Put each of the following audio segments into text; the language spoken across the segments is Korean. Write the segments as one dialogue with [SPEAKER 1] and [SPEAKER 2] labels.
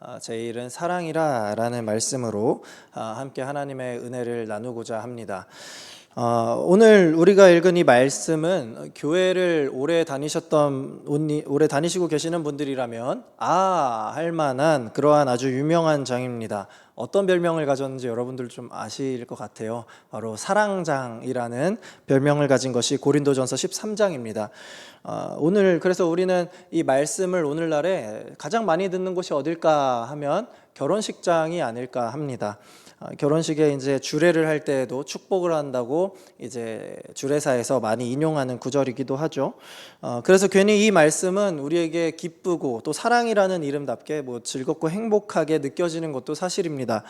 [SPEAKER 1] 제1은 사랑이라 라는 말씀으로 함께 하나님의 은혜를 나누고자 합니다. 오늘 우리가 읽은 이 말씀은 교회를 오래 다니시고 계시는 분들이라면 할 만한 그러한 아주 유명한 장입니다. 어떤 별명을 가졌는지 여러분들 좀 아실 것 같아요. 바로 사랑장이라는 별명을 가진 것이 고린도전서 13장입니다. 오늘 그래서 우리는 이 말씀을 오늘날에 가장 많이 듣는 곳이 어딜까 하면 결혼식장이 아닐까 합니다. 결혼식에 이제 주례를 할 때에도 축복을 한다고 이제 주례사에서 많이 인용하는 구절이기도 하죠. 그래서 괜히 이 말씀은 우리에게 기쁘고 또 사랑이라는 이름답게 즐겁고 행복하게 느껴지는 것도 사실입니다.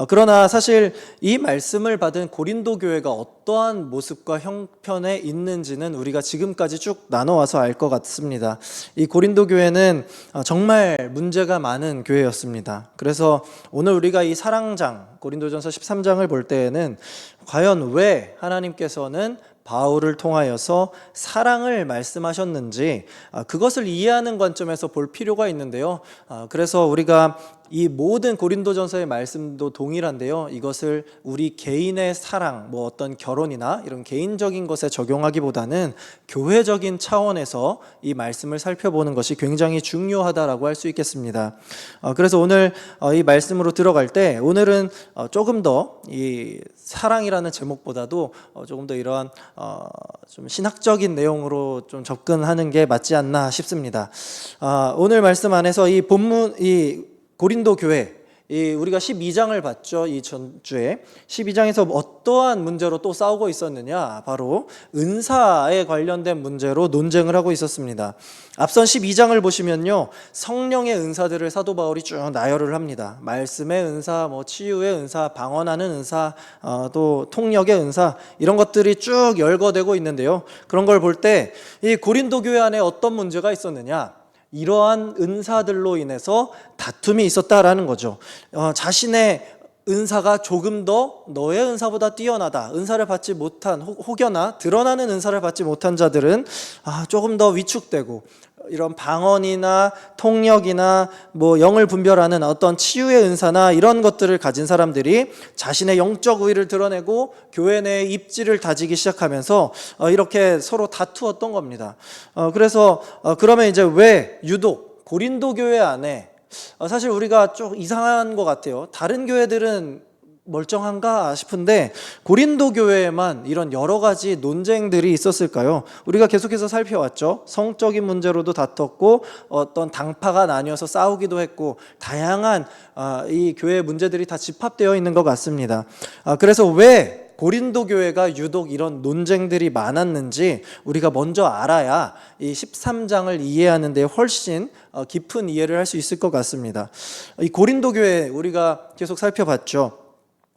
[SPEAKER 1] 그러나 사실 이 말씀을 받은 고린도 교회가 어떠한 모습과 형편에 있는지는 우리가 지금까지 쭉 나눠와서 알 것 같습니다. 이 고린도 교회는 정말 문제가 많은 교회였습니다. 그래서 오늘 우리가 이 사랑장 고린도전서 13장을 볼 때에는 과연 왜 하나님께서는 바울을 통하여서 사랑을 말씀하셨는지 그것을 이해하는 관점에서 볼 필요가 있는데요. 그래서 우리가 이 모든 고린도전서의 말씀도 동일한데요. 이것을 우리 개인의 사랑, 어떤 결혼이나 이런 개인적인 것에 적용하기보다는 교회적인 차원에서 이 말씀을 살펴보는 것이 굉장히 중요하다라고 할 수 있겠습니다. 그래서 오늘 이 말씀으로 들어갈 때 오늘은 조금 더 이 사랑이라는 제목보다도 조금 더 이러한 좀 신학적인 내용으로 좀 접근하는 게 맞지 않나 싶습니다. 오늘 말씀 안에서 이 본문 고린도 교회 우리가 12장을 봤죠. 이 전주에 12장에서 어떠한 문제로 또 싸우고 있었느냐, 바로 은사에 관련된 문제로 논쟁을 하고 있었습니다. 앞선 12장을 보시면요, 성령의 은사들을 사도 바울이 쭉 나열을 합니다. 말씀의 은사, 치유의 은사, 방언하는 은사, 또 통역의 은사, 이런 것들이 쭉 열거되고 있는데요. 그런 걸 볼 때 이 고린도 교회 안에 어떤 문제가 있었느냐, 이러한 은사들로 인해서 다툼이 있었다라는 거죠. 자신의 은사가 조금 더 너의 은사보다 뛰어나다, 은사를 받지 못한, 혹여나 드러나는 은사를 받지 못한 자들은 조금 더 위축되고, 이런 방언이나 통역이나 영을 분별하는 어떤 치유의 은사나 이런 것들을 가진 사람들이 자신의 영적 우위를 드러내고 교회 내에 입지를 다지기 시작하면서 이렇게 서로 다투었던 겁니다. 그래서 그러면 이제 왜 유독 고린도 교회 안에 사실 우리가 좀 이상한 것 같아요. 다른 교회들은 멀쩡한가 싶은데 고린도 교회에만 이런 여러 가지 논쟁들이 있었을까요? 우리가 계속해서 살펴왔죠. 성적인 문제로도 다퉜고, 어떤 당파가 나뉘어서 싸우기도 했고, 다양한 이 교회의 문제들이 다 집합되어 있는 것 같습니다. 그래서 왜 고린도 교회가 유독 이런 논쟁들이 많았는지 우리가 먼저 알아야 이 13장을 이해하는 데 훨씬 깊은 이해를 할 수 있을 것 같습니다. 이 고린도 교회 우리가 계속 살펴봤죠.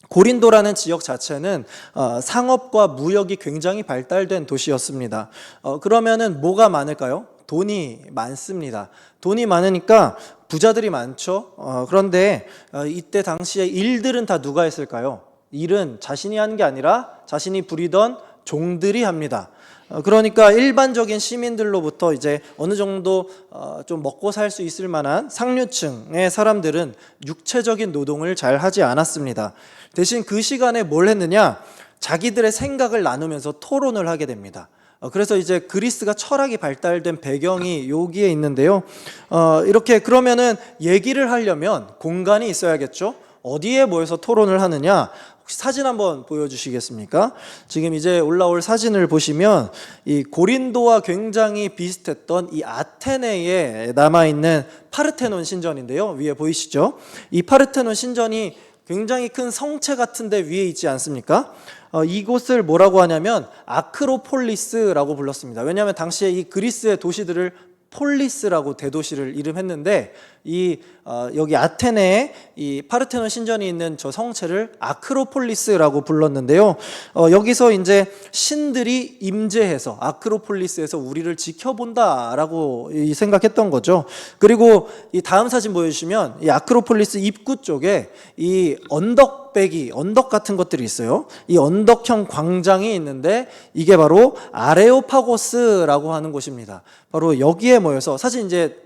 [SPEAKER 1] 고린도라는 지역 자체는 상업과 무역이 굉장히 발달된 도시였습니다. 그러면은 뭐가 많을까요? 돈이 많습니다. 돈이 많으니까 부자들이 많죠. 그런데 이때 당시에 일들은 다 누가 했을까요? 일은 자신이 하는 게 아니라 자신이 부리던 종들이 합니다. 그러니까 일반적인 시민들로부터 이제 어느 정도 좀 먹고 살 수 있을 만한 상류층의 사람들은 육체적인 노동을 잘 하지 않았습니다. 대신 그 시간에 뭘 했느냐? 자기들의 생각을 나누면서 토론을 하게 됩니다. 그래서 이제 그리스가 철학이 발달된 배경이 여기에 있는데요. 이렇게 그러면은 얘기를 하려면 공간이 있어야겠죠? 어디에 모여서 토론을 하느냐? 혹시 사진 한번 보여주시겠습니까? 지금 이제 올라올 사진을 보시면 이 고린도와 굉장히 비슷했던 이 아테네에 남아있는 파르테논 신전인데요. 위에 보이시죠? 이 파르테논 신전이 굉장히 큰 성체 같은 데 위에 있지 않습니까? 이곳을 뭐라고 하냐면 아크로폴리스라고 불렀습니다. 왜냐하면 당시에 이 그리스의 도시들을 폴리스라고 대도시를 이름했는데 여기 아테네에 이 파르테논 신전이 있는 저 성체를 아크로폴리스라고 불렀는데요. 여기서 이제 신들이 임재해서 아크로폴리스에서 우리를 지켜본다라고 생각했던 거죠. 그리고 이 다음 사진 보여주시면 이 아크로폴리스 입구 쪽에 이 언덕 같은 것들이 있어요. 이 언덕형 광장이 있는데 이게 바로 아레오파고스라고 하는 곳입니다. 바로 여기에 모여서 사실 이제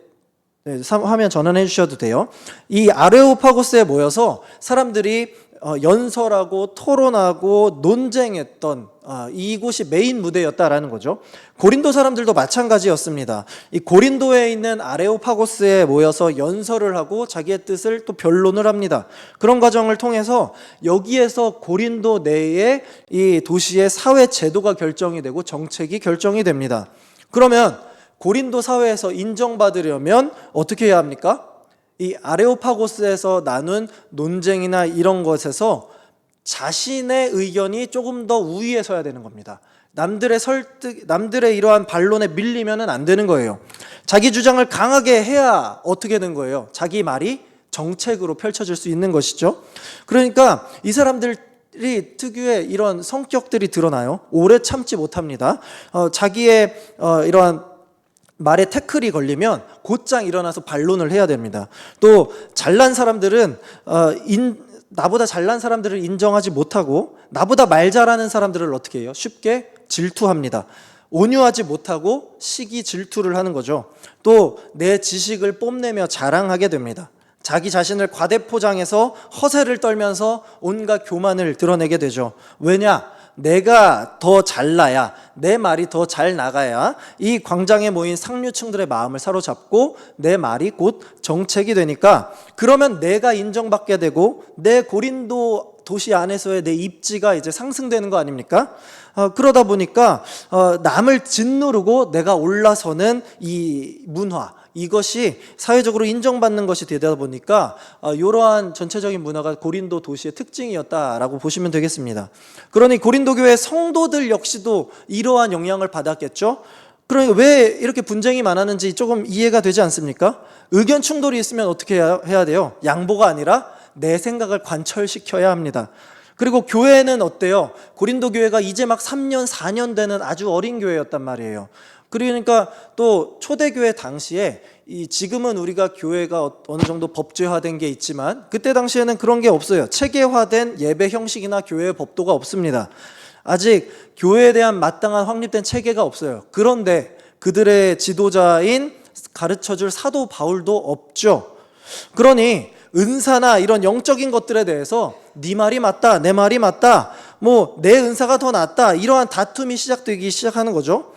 [SPEAKER 1] 네, 화면 전환해 주셔도 돼요. 이 아레오파고스에 모여서 사람들이 연설하고 토론하고 논쟁했던 이곳이 메인 무대였다라는 거죠. 고린도 사람들도 마찬가지였습니다. 이 고린도에 있는 아레오파고스에 모여서 연설을 하고 자기의 뜻을 또 변론을 합니다. 그런 과정을 통해서 여기에서 고린도 내에 이 도시의 사회 제도가 결정이 되고 정책이 결정이 됩니다. 그러면 고린도 사회에서 인정받으려면 어떻게 해야 합니까? 이 아레오파고스에서 나눈 논쟁이나 이런 것에서 자신의 의견이 조금 더 우위에 서야 되는 겁니다. 남들의 이러한 반론에 밀리면 안 되는 거예요. 자기 주장을 강하게 해야 어떻게 되는 거예요? 자기 말이 정책으로 펼쳐질 수 있는 것이죠. 그러니까 이 사람들이 특유의 이런 성격들이 드러나요. 오래 참지 못합니다. 자기의 이러한 말에 태클이 걸리면 곧장 일어나서 반론을 해야 됩니다. 또 잘난 사람들은 나보다 잘난 사람들을 인정하지 못하고 나보다 말 잘하는 사람들을 어떻게 해요? 쉽게 질투합니다. 온유하지 못하고 시기 질투를 하는 거죠. 또 내 지식을 뽐내며 자랑하게 됩니다. 자기 자신을 과대포장해서 허세를 떨면서 온갖 교만을 드러내게 되죠. 왜냐? 내가 더 잘나야, 내 말이 더 잘 나가야 이 광장에 모인 상류층들의 마음을 사로잡고 내 말이 곧 정책이 되니까, 그러면 내가 인정받게 되고 내 고린도 도시 안에서의 내 입지가 이제 상승되는 거 아닙니까? 그러다 보니까 남을 짓누르고 내가 올라서는 이 문화, 이것이 사회적으로 인정받는 것이 되다 보니까 이러한 전체적인 문화가 고린도 도시의 특징이었다라고 보시면 되겠습니다. 그러니 고린도 교회 성도들 역시도 이러한 영향을 받았겠죠. 그러니 왜 이렇게 분쟁이 많았는지 조금 이해가 되지 않습니까? 의견 충돌이 있으면 어떻게 해야 돼요? 양보가 아니라 내 생각을 관철시켜야 합니다. 그리고 교회는 어때요? 고린도 교회가 이제 막 3년, 4년 되는 아주 어린 교회였단 말이에요. 그러니까 또 초대교회 당시에 지금은 우리가 교회가 어느 정도 법제화된 게 있지만 그때 당시에는 그런 게 없어요. 체계화된 예배 형식이나 교회의 법도가 없습니다. 아직 교회에 대한 마땅한 확립된 체계가 없어요. 그런데 그들의 지도자인 가르쳐줄 사도 바울도 없죠. 그러니 은사나 이런 영적인 것들에 대해서 네 말이 맞다, 내 말이 맞다, 뭐 내 은사가 더 낫다, 이러한 다툼이 시작되기 시작하는 거죠.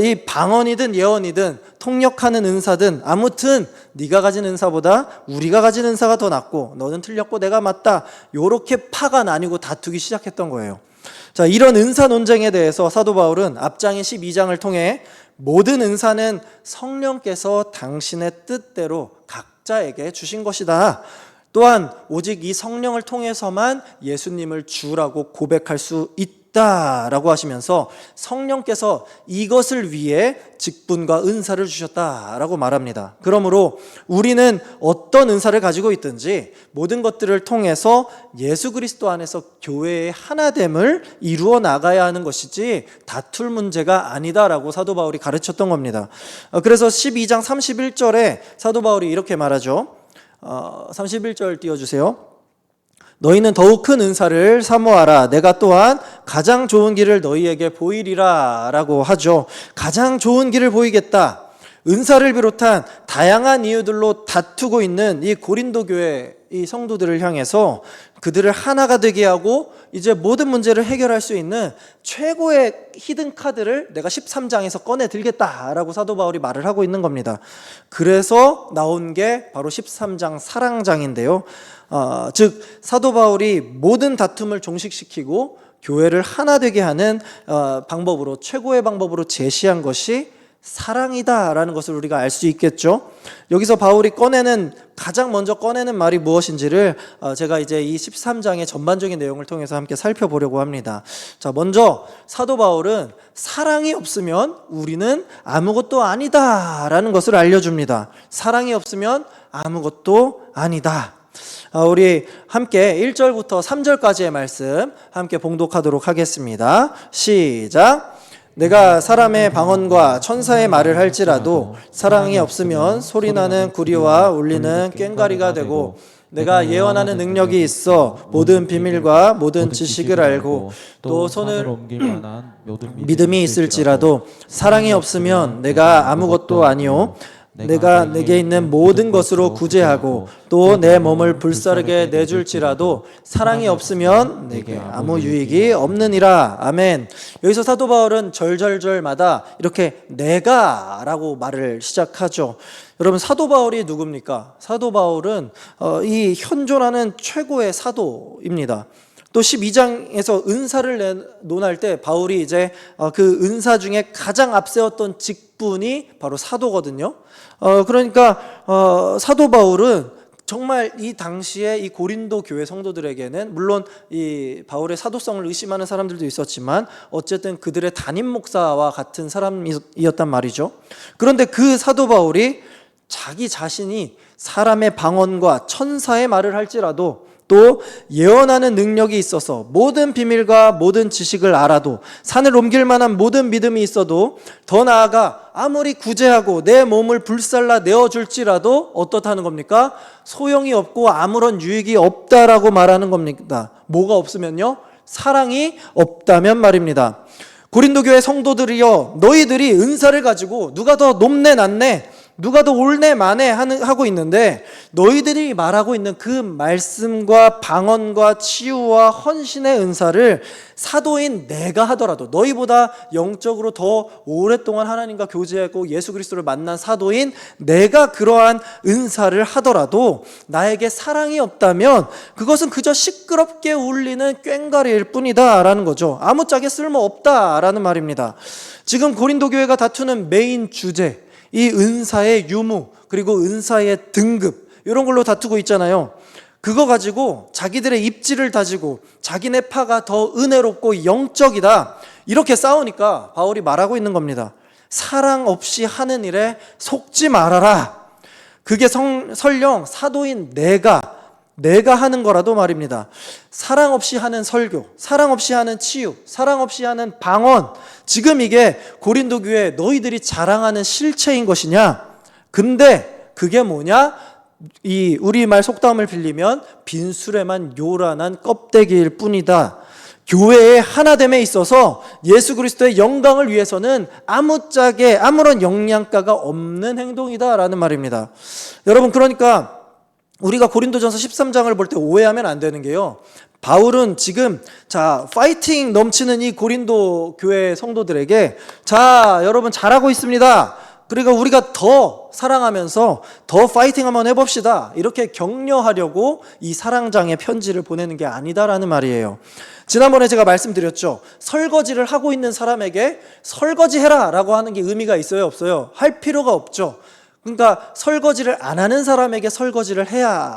[SPEAKER 1] 이 방언이든 예언이든 통역하는 은사든 아무튼 네가 가진 은사보다 우리가 가진 은사가 더 낫고 너는 틀렸고 내가 맞다, 요렇게 파가 나뉘고 다투기 시작했던 거예요. 자, 이런 은사 논쟁에 대해서 사도 바울은 앞장인 12장을 통해 모든 은사는 성령께서 당신의 뜻대로 각자에게 주신 것이다. 또한 오직 이 성령을 통해서만 예수님을 주라고 고백할 수 있다라고 하시면서 성령께서 이것을 위해 직분과 은사를 주셨다라고 말합니다. 그러므로 우리는 어떤 은사를 가지고 있든지 모든 것들을 통해서 예수 그리스도 안에서 교회의 하나됨을 이루어 나가야 하는 것이지 다툴 문제가 아니다라고 사도 바울이 가르쳤던 겁니다. 그래서 12장 31절에 사도 바울이 이렇게 말하죠. 31절 띄워주세요. 너희는 더욱 큰 은사를 사모하라. 내가 또한 가장 좋은 길을 너희에게 보이리라 라고 하죠. 가장 좋은 길을 보이겠다. 은사를 비롯한 다양한 이유들로 다투고 있는 이 고린도 교회 이 성도들을 향해서 그들을 하나가 되게 하고 이제 모든 문제를 해결할 수 있는 최고의 히든 카드를 내가 13장에서 꺼내 들겠다라고 사도 바울이 말을 하고 있는 겁니다. 그래서 나온 게 바로 13장 사랑장인데요. 즉 사도 바울이 모든 다툼을 종식시키고 교회를 하나 되게 하는 방법으로, 최고의 방법으로 제시한 것이 사랑이다라는 것을 우리가 알 수 있겠죠. 여기서 바울이 가장 먼저 꺼내는 말이 무엇인지를 제가 이제 이 13장의 전반적인 내용을 통해서 함께 살펴보려고 합니다. 자, 먼저 사도 바울은 사랑이 없으면 우리는 아무것도 아니다라는 것을 알려줍니다. 사랑이 없으면 아무것도 아니다. 우리 함께 1절부터 3절까지의 말씀 함께 봉독하도록 하겠습니다. 시작. 내가 사람의 방언과 천사의 말을 할지라도 사랑이 없으면 소리나는 구리와 울리는 꽹과리가 되고, 내가 예언하는 능력이 있어 모든 비밀과 모든 지식을 알고 또 손을 옮길 만한 믿음이 있을지라도 사랑이 없으면 내가 아무것도 아니요 내가 내게 있는 모든 것으로 구제하고 또 내 몸을 불사르게 내줄지라도 사랑이 없으면 내게 아무 유익이 없느니라. 아멘. 여기서 사도 바울은 절절절마다 이렇게 내가라고 말을 시작하죠. 여러분, 사도 바울이 누굽니까? 사도 바울은 이 현존하는 최고의 사도입니다. 또 12장에서 은사를 논할 때 바울이 이제 그 은사 중에 가장 앞세웠던 직분이 바로 사도거든요. 그러니까 사도 바울은 정말 이 당시에 이 고린도 교회 성도들에게는 물론 이 바울의 사도성을 의심하는 사람들도 있었지만 어쨌든 그들의 담임 목사와 같은 사람이었단 말이죠. 그런데 그 사도 바울이 자기 자신이 사람의 방언과 천사의 말을 할지라도 또 예언하는 능력이 있어서 모든 비밀과 모든 지식을 알아도 산을 옮길 만한 모든 믿음이 있어도 더 나아가 아무리 구제하고 내 몸을 불살라 내어줄지라도 어떻다는 겁니까? 소용이 없고 아무런 유익이 없다라고 말하는 겁니다. 뭐가 없으면요? 사랑이 없다면 말입니다. 고린도 교회 성도들이여, 너희들이 은사를 가지고 누가 더 높네 낮네 누가 더 옳네 마네 하고 있는데 너희들이 말하고 있는 그 말씀과 방언과 치유와 헌신의 은사를 사도인 내가 하더라도, 너희보다 영적으로 더 오랫동안 하나님과 교제하고 예수 그리스도를 만난 사도인 내가 그러한 은사를 하더라도 나에게 사랑이 없다면 그것은 그저 시끄럽게 울리는 꽹과리일 뿐이다 라는 거죠. 아무짝에 쓸모없다라는 말입니다. 지금 고린도 교회가 다투는 메인 주제, 이 은사의 유무 그리고 은사의 등급, 이런 걸로 다투고 있잖아요. 그거 가지고 자기들의 입지를 다지고 자기네 파가 더 은혜롭고 영적이다 이렇게 싸우니까 바울이 말하고 있는 겁니다. 사랑 없이 하는 일에 속지 말아라. 그게 설령 사도인 내가 하는 거라도 말입니다. 사랑 없이 하는 설교, 사랑 없이 하는 치유, 사랑 없이 하는 방언, 지금 이게 고린도 교회 너희들이 자랑하는 실체인 것이냐? 근데 그게 뭐냐? 이 우리말 속담을 빌리면 빈술에만 요란한 껍데기일 뿐이다. 교회의 하나됨에 있어서 예수 그리스도의 영광을 위해서는 아무짝에 아무런 영양가가 없는 행동이다라는 말입니다. 여러분, 그러니까 우리가 고린도전서 13장을 볼 때 오해하면 안 되는 게요, 바울은 지금 파이팅 넘치는 이 고린도 교회 성도들에게 여러분 잘하고 있습니다, 그러니까 우리가 더 사랑하면서 더 파이팅 한번 해봅시다 이렇게 격려하려고 이 사랑장의 편지를 보내는 게 아니다라는 말이에요. 지난번에 제가 말씀드렸죠. 설거지를 하고 있는 사람에게 설거지해라 라고 하는 게 의미가 있어요, 없어요? 할 필요가 없죠. 그러니까 설거지를 안 하는 사람에게 설거지를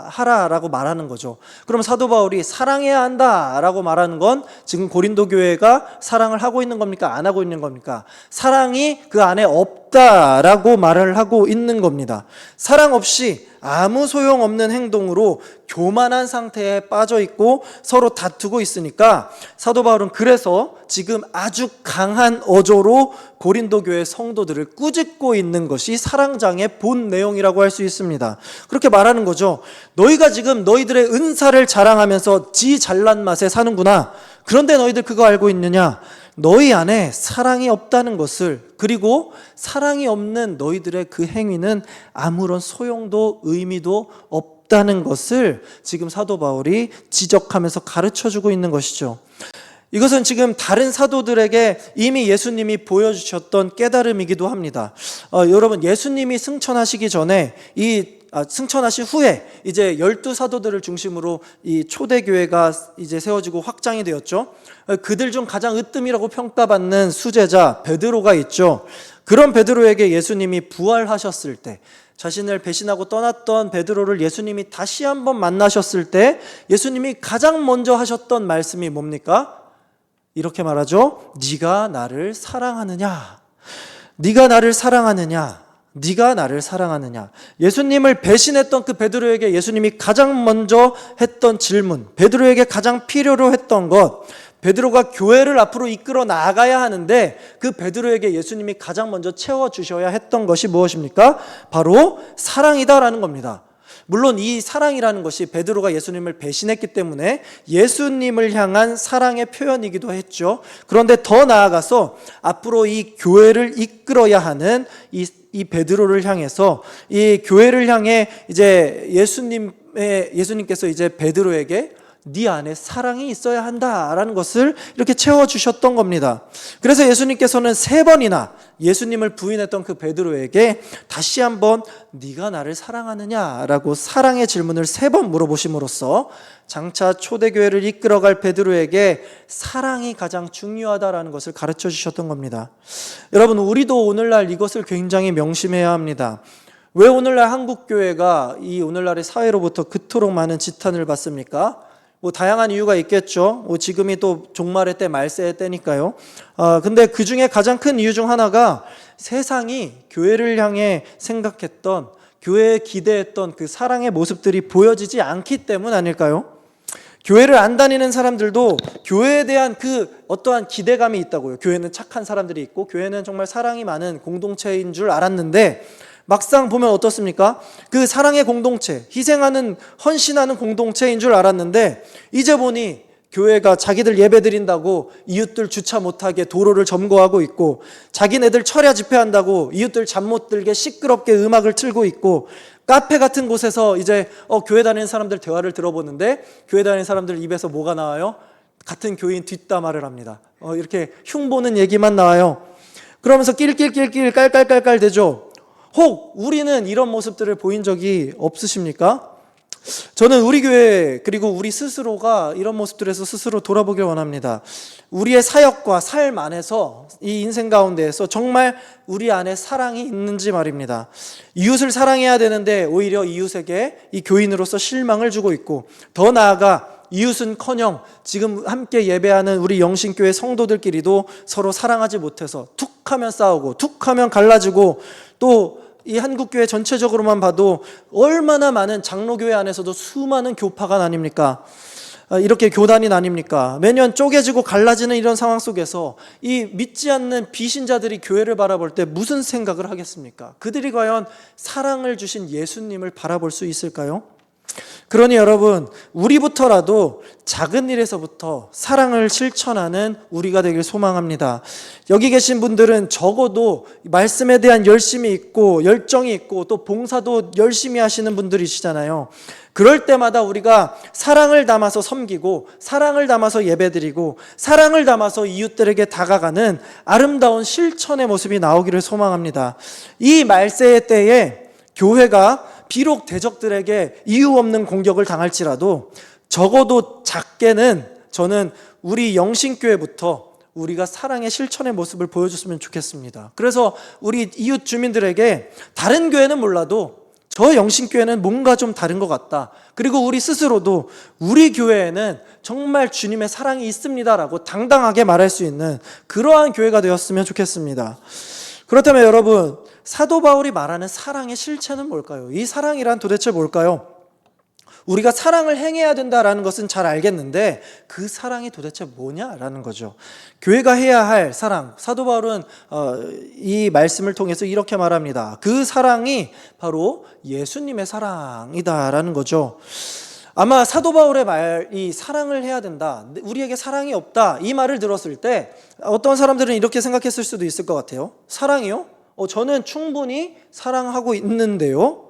[SPEAKER 1] 하라라고 말하는 거죠. 그럼 사도 바울이 사랑해야 한다라고 말하는 건 지금 고린도 교회가 사랑을 하고 있는 겁니까? 안 하고 있는 겁니까? 사랑이 그 안에 없다라고 말을 하고 있는 겁니다. 사랑 없이 아무 소용없는 행동으로 교만한 상태에 빠져 있고 서로 다투고 있으니까 사도 바울은 그래서 지금 아주 강한 어조로 고린도 교회 성도들을 꾸짖고 있는 것이 사랑장의 본 내용이라고 할 수 있습니다. 그렇게 말하는 거죠. 너희가 지금 너희들의 은사를 자랑하면서 지 잘난 맛에 사는구나. 그런데 너희들 그거 알고 있느냐? 너희 안에 사랑이 없다는 것을, 그리고 사랑이 없는 너희들의 그 행위는 아무런 소용도 의미도 없다는 것을 지금 사도 바울이 지적하면서 가르쳐주고 있는 것이죠. 이것은 지금 다른 사도들에게 이미 예수님이 보여주셨던 깨달음이기도 합니다. 여러분, 예수님이 승천하시기 전에 승천하신 후에 이제 12사도들을 중심으로 이 초대교회가 이제 세워지고 확장이 되었죠. 그들 중 가장 으뜸이라고 평가받는 수제자 베드로가 있죠. 그런 베드로에게 예수님이 부활하셨을 때, 자신을 배신하고 떠났던 베드로를 예수님이 다시 한번 만나셨을 때 예수님이 가장 먼저 하셨던 말씀이 뭡니까? 이렇게 말하죠. 네가 나를 사랑하느냐? 네가 나를 사랑하느냐? 네가 나를 사랑하느냐? 예수님을 배신했던 그 베드로에게 예수님이 가장 먼저 했던 질문, 베드로에게 가장 필요로 했던 것, 베드로가 교회를 앞으로 이끌어 나가야 하는데 그 베드로에게 예수님이 가장 먼저 채워주셔야 했던 것이 무엇입니까? 바로 사랑이다라는 겁니다. 물론 이 사랑이라는 것이 베드로가 예수님을 배신했기 때문에 예수님을 향한 사랑의 표현이기도 했죠. 그런데 더 나아가서 앞으로 이 교회를 이끌어야 하는 이 베드로를 향해서 이 교회를 향해 이제 예수님께서 이제 베드로에게 네 안에 사랑이 있어야 한다라는 것을 이렇게 채워주셨던 겁니다. 그래서 예수님께서는 3번이나 예수님을 부인했던 그 베드로에게 다시 한번 네가 나를 사랑하느냐라고 사랑의 질문을 3번 물어보심으로써 장차 초대교회를 이끌어갈 베드로에게 사랑이 가장 중요하다라는 것을 가르쳐 주셨던 겁니다. 여러분, 우리도 오늘날 이것을 굉장히 명심해야 합니다. 왜 오늘날 한국교회가 이 오늘날의 사회로부터 그토록 많은 지탄을 받습니까? 다양한 이유가 있겠죠. 지금이 또 종말의 때, 말세의 때니까요. 근데 그 중에 가장 큰 이유 중 하나가 세상이 교회를 향해 생각했던, 교회에 기대했던 그 사랑의 모습들이 보여지지 않기 때문 아닐까요? 교회를 안 다니는 사람들도 교회에 대한 그 어떠한 기대감이 있다고요. 교회는 착한 사람들이 있고, 교회는 정말 사랑이 많은 공동체인 줄 알았는데, 막상 보면 어떻습니까? 그 사랑의 공동체, 희생하는, 헌신하는 공동체인 줄 알았는데 이제 보니 교회가 자기들 예배 드린다고 이웃들 주차 못하게 도로를 점거하고 있고, 자기네들 철야 집회한다고 이웃들 잠 못 들게 시끄럽게 음악을 틀고 있고, 카페 같은 곳에서 이제 교회 다니는 사람들 대화를 들어보는데 교회 다니는 사람들 입에서 뭐가 나와요? 같은 교인 뒷담화를 합니다. 이렇게 흉보는 얘기만 나와요. 그러면서 낄낄낄낄 깔깔깔깔 대죠. 혹 우리는 이런 모습들을 보인 적이 없으십니까? 저는 우리 교회 그리고 우리 스스로가 이런 모습들에서 스스로 돌아보길 원합니다. 우리의 사역과 삶 안에서, 이 인생 가운데에서 정말 우리 안에 사랑이 있는지 말입니다. 이웃을 사랑해야 되는데 오히려 이웃에게 이 교인으로서 실망을 주고 있고, 더 나아가 이웃은커녕 지금 함께 예배하는 우리 영신교회 성도들끼리도 서로 사랑하지 못해서 툭하면 싸우고 툭하면 갈라지고, 또 이 한국교회 전체적으로만 봐도 얼마나 많은 장로교회 안에서도 수많은 교파가 나뉩니까? 이렇게 교단이 나뉩니까? 매년 쪼개지고 갈라지는 이런 상황 속에서 이 믿지 않는 비신자들이 교회를 바라볼 때 무슨 생각을 하겠습니까? 그들이 과연 사랑을 주신 예수님을 바라볼 수 있을까요? 그러니 여러분, 우리부터라도 작은 일에서부터 사랑을 실천하는 우리가 되길 소망합니다. 여기 계신 분들은 적어도 말씀에 대한 열심이 있고 열정이 있고 또 봉사도 열심히 하시는 분들이시잖아요. 그럴 때마다 우리가 사랑을 담아서 섬기고, 사랑을 담아서 예배드리고, 사랑을 담아서 이웃들에게 다가가는 아름다운 실천의 모습이 나오기를 소망합니다. 이 말세의 때에 교회가 비록 대적들에게 이유 없는 공격을 당할지라도 적어도 작게는 저는 우리 영신교회부터 우리가 사랑의 실천의 모습을 보여줬으면 좋겠습니다. 그래서 우리 이웃 주민들에게 다른 교회는 몰라도 저 영신교회는 뭔가 좀 다른 것 같다, 그리고 우리 스스로도 우리 교회에는 정말 주님의 사랑이 있습니다라고 당당하게 말할 수 있는 그러한 교회가 되었으면 좋겠습니다. 그렇다면 여러분, 사도 바울이 말하는 사랑의 실체는 뭘까요? 이 사랑이란 도대체 뭘까요? 우리가 사랑을 행해야 된다라는 것은 잘 알겠는데 그 사랑이 도대체 뭐냐라는 거죠. 교회가 해야 할 사랑, 사도 바울은 이 말씀을 통해서 이렇게 말합니다. 그 사랑이 바로 예수님의 사랑이다라는 거죠. 아마 사도 바울의 말, 이 사랑을 해야 된다, 우리에게 사랑이 없다, 이 말을 들었을 때 어떤 사람들은 이렇게 생각했을 수도 있을 것 같아요. 사랑이요? 저는 충분히 사랑하고 있는데요.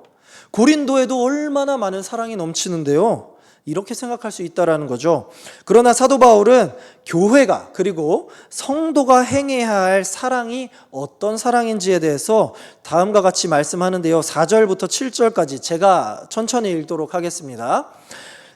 [SPEAKER 1] 고린도에도 얼마나 많은 사랑이 넘치는데요. 이렇게 생각할 수 있다는 거죠. 그러나 사도 바울은 교회가, 그리고 성도가 행해야 할 사랑이 어떤 사랑인지에 대해서 다음과 같이 말씀하는데요. 4절부터 7절까지 제가 천천히 읽도록 하겠습니다.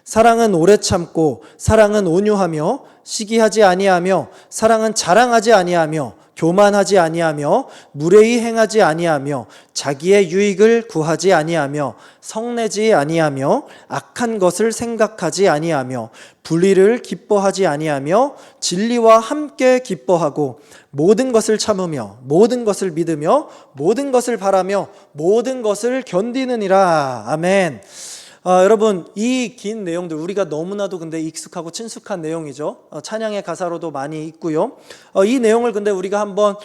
[SPEAKER 1] 사랑은 오래 참고, 사랑은 온유하며, 시기하지 아니하며, 사랑은 자랑하지 아니하며, 교만하지 아니하며, 무례히 행하지 아니하며, 자기의 유익을 구하지 아니하며, 성내지 아니하며, 악한 것을 생각하지 아니하며, 불의를 기뻐하지 아니하며, 진리와 함께 기뻐하고, 모든 것을 참으며, 모든 것을 믿으며, 모든 것을 바라며, 모든 것을 견디느니라. 아멘. 여러분, 이 긴 내용들 우리가 너무나도 근데 익숙하고 친숙한 내용이죠. 찬양의 가사로도 많이 있고요. 이 내용을 근데 우리가 한번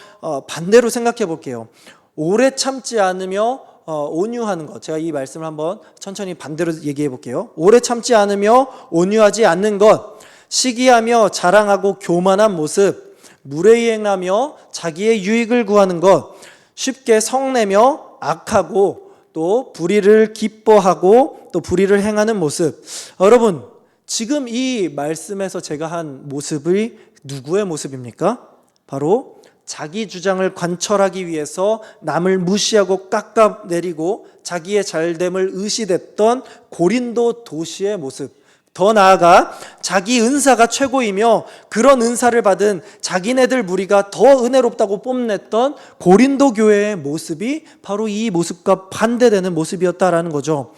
[SPEAKER 1] 반대로 생각해 볼게요. 오래 참지 않으며 온유하는 것. 제가 이 말씀을 한번 천천히 반대로 얘기해 볼게요. 오래 참지 않으며 온유하지 않는 것, 시기하며 자랑하고 교만한 모습, 무례행하며 자기의 유익을 구하는 것, 쉽게 성내며 악하고 또 불의를 기뻐하고 또 불의를 행하는 모습. 여러분, 지금 이 말씀에서 제가 한 모습이 누구의 모습입니까? 바로 자기 주장을 관철하기 위해서 남을 무시하고 깎아내리고 자기의 잘됨을 의시됐던 고린도 도시의 모습. 더 나아가 자기 은사가 최고이며 그런 은사를 받은 자기네들 무리가 더 은혜롭다고 뽐냈던 고린도 교회의 모습이 바로 이 모습과 반대되는 모습이었다라는 거죠.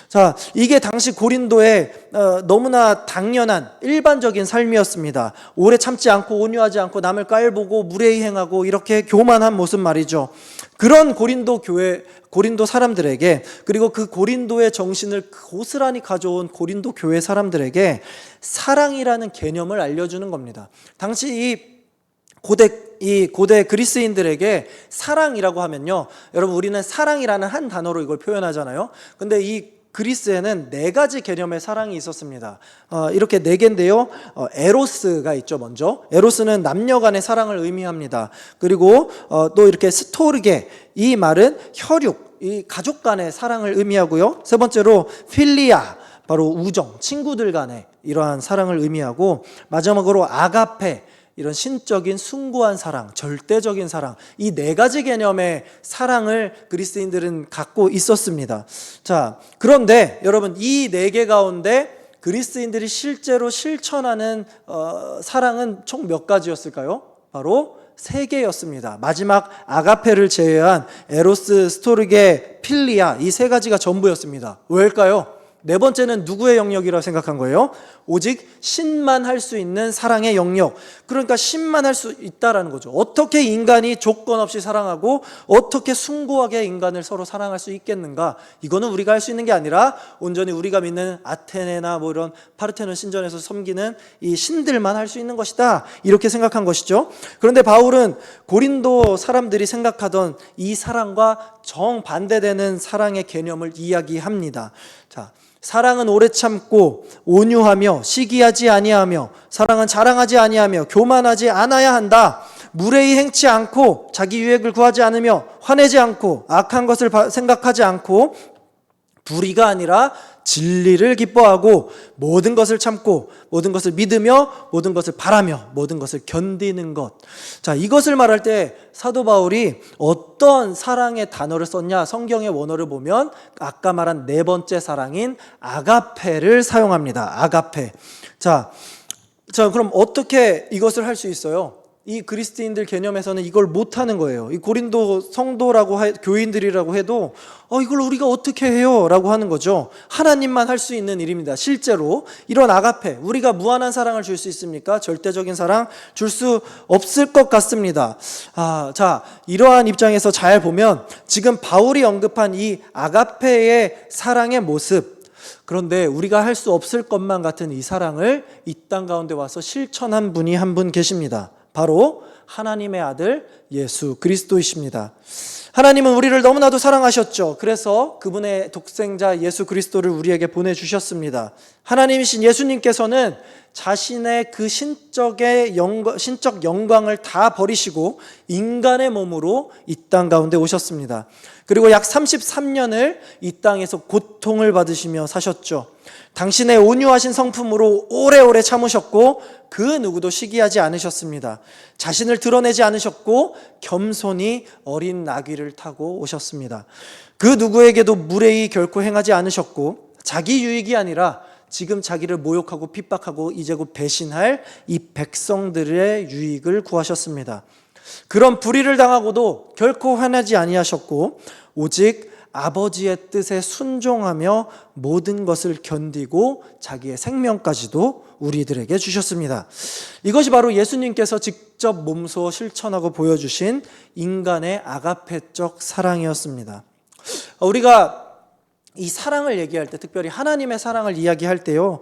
[SPEAKER 1] 자, 이게 당시 고린도의 너무나 당연한 일반적인 삶이었습니다. 오래 참지 않고 온유하지 않고 남을 깔보고 무례히 행하고 이렇게 교만한 모습 말이죠. 그런 고린도 교회, 고린도 사람들에게, 그리고 그 고린도의 정신을 고스란히 가져온 고린도 교회 사람들에게 사랑이라는 개념을 알려주는 겁니다. 당시 이 고대 그리스인들에게 사랑이라고 하면요, 여러분, 우리는 사랑이라는 한 단어로 이걸 표현하잖아요. 근데 이 그리스에는 네 가지 개념의 사랑이 있었습니다. 이렇게 네 개인데요. 에로스가 있죠. 먼저 에로스는 남녀 간의 사랑을 의미합니다. 그리고 또 이렇게 스토르게, 이 말은 혈육, 이 가족 간의 사랑을 의미하고요. 세 번째로 필리아, 바로 우정, 친구들 간의 이러한 사랑을 의미하고, 마지막으로 아가페, 이런 신적인 숭고한 사랑, 절대적인 사랑, 이 네 가지 개념의 사랑을 그리스인들은 갖고 있었습니다. 자, 그런데 여러분, 이 네 개 가운데 그리스인들이 실제로 실천하는 사랑은 총 몇 가지였을까요? 바로 세 개였습니다. 마지막 아가페를 제외한 에로스, 스토르게, 필리아, 이 세 가지가 전부였습니다. 왜일까요? 네 번째는 누구의 영역이라고 생각한 거예요? 오직 신만 할 수 있는 사랑의 영역. 그러니까 신만 할 수 있다라는 거죠. 어떻게 인간이 조건 없이 사랑하고 어떻게 숭고하게 인간을 서로 사랑할 수 있겠는가? 이거는 우리가 할 수 있는 게 아니라 온전히 우리가 믿는 아테네나 뭐 이런 파르테논 신전에서 섬기는 이 신들만 할 수 있는 것이다, 이렇게 생각한 것이죠. 그런데 바울은 고린도 사람들이 생각하던 이 사랑과 정반대되는 사랑의 개념을 이야기합니다. 자, 사랑은 오래 참고 온유하며 시기하지 아니하며, 사랑은 자랑하지 아니하며 교만하지 않아야 한다. 무례히 행치 않고 자기 유익을 구하지 않으며 화내지 않고 악한 것을 생각하지 않고 불의가 아니라 진리를 기뻐하고 모든 것을 참고 모든 것을 믿으며 모든 것을 바라며 모든 것을 견디는 것. 자, 이것을 말할 때 사도 바울이 어떤 사랑의 단어를 썼냐? 성경의 원어를 보면 아까 말한 네 번째 사랑인 아가페를 사용합니다. 아가페. 자, 그럼 어떻게 이것을 할 수 있어요? 이 그리스도인들 개념에서는 이걸 못하는 거예요. 이 고린도 성도라고 교인들이라고 해도 이걸 우리가 어떻게 해요? 라고 하는 거죠. 하나님만 할 수 있는 일입니다. 실제로 이런 아가페, 우리가 무한한 사랑을 줄 수 있습니까? 절대적인 사랑 줄 수 없을 것 같습니다. 자, 이러한 입장에서 잘 보면 지금 바울이 언급한 이 아가페의 사랑의 모습, 그런데 우리가 할 수 없을 것만 같은 이 사랑을 이 땅 가운데 와서 실천한 분이 한 분 계십니다. 바로 하나님의 아들 예수 그리스도이십니다. 하나님은 우리를 너무나도 사랑하셨죠. 그래서 그분의 독생자 예수 그리스도를 우리에게 보내주셨습니다. 하나님이신 예수님께서는 자신의 그 신적 영광을 다 버리시고 인간의 몸으로 이 땅 가운데 오셨습니다. 그리고 약 33년을 이 땅에서 고통을 받으시며 사셨죠. 당신의 온유하신 성품으로 오래오래 참으셨고 그 누구도 시기하지 않으셨습니다. 자신을 드러내지 않으셨고 겸손히 어린 나귀를 타고 오셨습니다. 그 누구에게도 무례히 결코 행하지 않으셨고 자기 유익이 아니라 지금 자기를 모욕하고 핍박하고 이제 곧 배신할 이 백성들의 유익을 구하셨습니다. 그런 불의를 당하고도 결코 화나지 아니하셨고 오직 아버지의 뜻에 순종하며 모든 것을 견디고 자기의 생명까지도 우리들에게 주셨습니다. 이것이 바로 예수님께서 직접 몸소 실천하고 보여주신 인간의 아가페적 사랑이었습니다. 우리가 이 사랑을 얘기할 때, 특별히 하나님의 사랑을 이야기할 때요,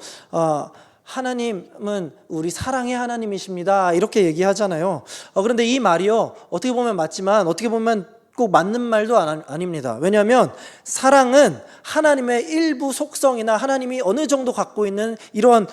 [SPEAKER 1] 하나님은 우리 사랑의 하나님이십니다, 이렇게 얘기하잖아요. 그런데 이 말이요, 어떻게 보면 맞지만 어떻게 보면 꼭 맞는 말도 아닙니다. 왜냐하면 사랑은 하나님의 일부 속성이나 하나님이 어느 정도 갖고 있는 이런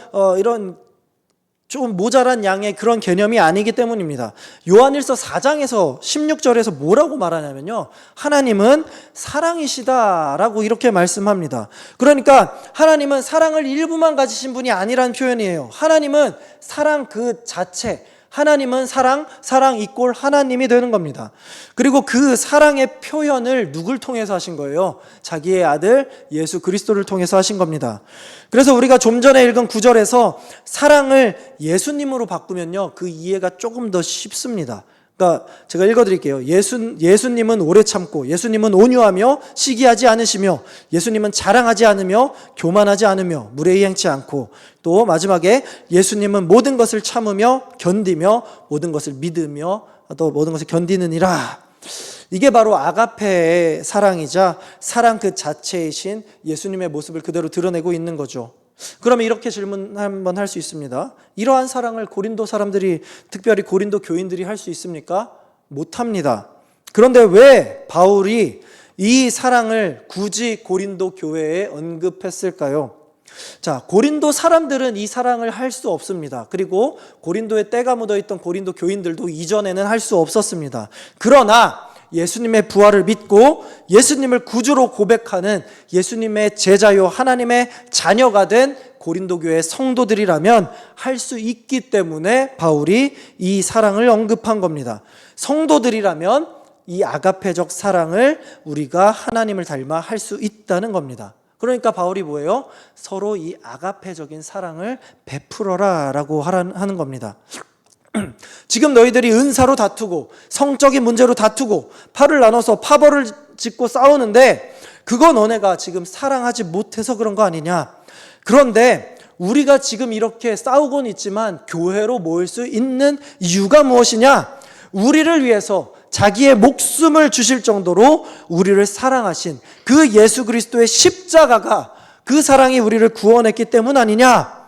[SPEAKER 1] 좀 모자란 양의 그런 개념이 아니기 때문입니다. 요한일서 4장에서 16절에서 뭐라고 말하냐면요, 하나님은 사랑이시다라고 이렇게 말씀합니다. 그러니까 하나님은 사랑을 일부만 가지신 분이 아니라는 표현이에요. 하나님은 사랑 그 자체, 하나님은 사랑 이꼴 하나님이 되는 겁니다. 그리고 그 사랑의 표현을 누굴 통해서 하신 거예요? 자기의 아들 예수 그리스도를 통해서 하신 겁니다. 그래서 우리가 좀 전에 읽은 9절에서 사랑을 예수님으로 바꾸면요, 그 이해가 조금 더 쉽습니다. 그러니까 제가 읽어드릴게요. 예수님은 오래 참고, 예수님은 온유하며 시기하지 않으시며, 예수님은 자랑하지 않으며 교만하지 않으며 무례히 행치 않고, 또 마지막에 예수님은 모든 것을 참으며 견디며 모든 것을 믿으며 또 모든 것을 견디느니라. 이게 바로 아가페의 사랑이자 사랑 그 자체이신 예수님의 모습을 그대로 드러내고 있는 거죠. 그러면 이렇게 질문 한번 할 수 있습니다. 이러한 사랑을 고린도 사람들이, 특별히 고린도 교인들이 할 수 있습니까? 못합니다. 그런데 왜 바울이 이 사랑을 굳이 고린도 교회에 언급했을까요? 자, 고린도 사람들은 이 사랑을 할 수 없습니다. 그리고 고린도에 때가 묻어있던 고린도 교인들도 이전에는 할 수 없었습니다. 그러나 예수님의 부활을 믿고 예수님을 구주로 고백하는 예수님의 제자요 하나님의 자녀가 된 고린도 교회 성도들이라면 할 수 있기 때문에 바울이 이 사랑을 언급한 겁니다. 성도들이라면 이 아가페적 사랑을 우리가 하나님을 닮아 할 수 있다는 겁니다. 그러니까 바울이 뭐예요? 서로 이 아가페적인 사랑을 베풀어라 라고 하는 겁니다. 지금 너희들이 은사로 다투고 성적인 문제로 다투고 팔을 나눠서 파벌을 짓고 싸우는데 그거 너네가 지금 사랑하지 못해서 그런 거 아니냐? 그런데 우리가 지금 이렇게 싸우곤 있지만 교회로 모일 수 있는 이유가 무엇이냐? 우리를 위해서 자기의 목숨을 주실 정도로 우리를 사랑하신 그 예수 그리스도의 십자가가, 그 사랑이 우리를 구원했기 때문 아니냐?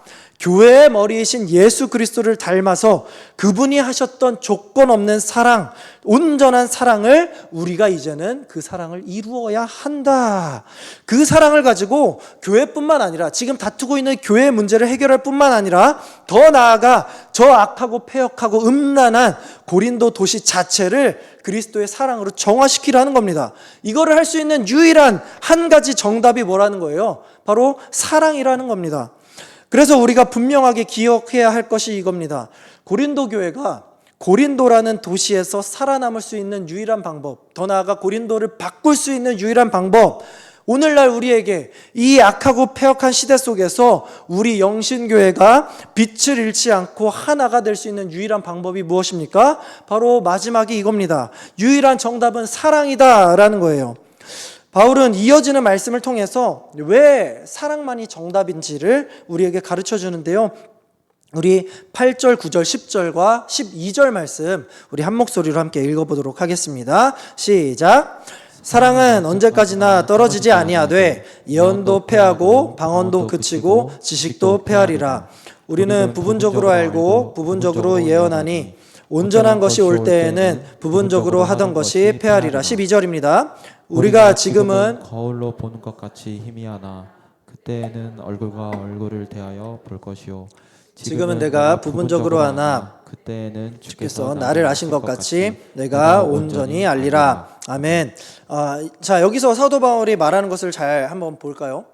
[SPEAKER 1] 교회의 머리이신 예수 그리스도를 닮아서 그분이 하셨던 조건 없는 사랑, 온전한 사랑을 우리가 이제는 그 사랑을 이루어야 한다. 그 사랑을 가지고 교회뿐만 아니라 지금 다투고 있는 교회의 문제를 해결할 뿐만 아니라 더 나아가 저 악하고 패역하고 음란한 고린도 도시 자체를 그리스도의 사랑으로 정화시키라는 겁니다. 이거를 할 수 있는 유일한 한 가지 정답이 뭐라는 거예요? 바로 사랑이라는 겁니다. 그래서 우리가 분명하게 기억해야 할 것이 이겁니다. 고린도 교회가 고린도라는 도시에서 살아남을 수 있는 유일한 방법, 더 나아가 고린도를 바꿀 수 있는 유일한 방법, 오늘날 우리에게 이 악하고 패역한 시대 속에서 우리 영신교회가 빛을 잃지 않고 하나가 될 수 있는 유일한 방법이 무엇입니까? 바로 마지막이 이겁니다. 유일한 정답은 사랑이다라는 거예요. 바울은 이어지는 말씀을 통해서 왜 사랑만이 정답인지를 우리에게 가르쳐 주는데요. 우리 8절, 9절, 10절과 12절 말씀 우리 한 목소리로 함께 읽어보도록 하겠습니다. 시작! 사랑은 언제까지나 떨어지지 아니하되 예언도 패하고 방언도 그치고 지식도 패하리라. 우리는 부분적으로 알고 부분적으로 예언하니 온전한 것이 올 때에는 부분적으로 하던 것이 패하리라. 12절입니다. 우리가 지금은
[SPEAKER 2] 거울로 보는 것 같이 희미하나 그때에는 얼굴과 얼굴을 대하여 볼 것이요
[SPEAKER 1] 지금은 내가 부분적으로 하나
[SPEAKER 2] 그때에는
[SPEAKER 1] 주께서 나를 아신 것 같이 내가 온전히 알리라. 아멘. 자, 여기서 사도 바울이 말하는 것을 잘 한번 볼까요?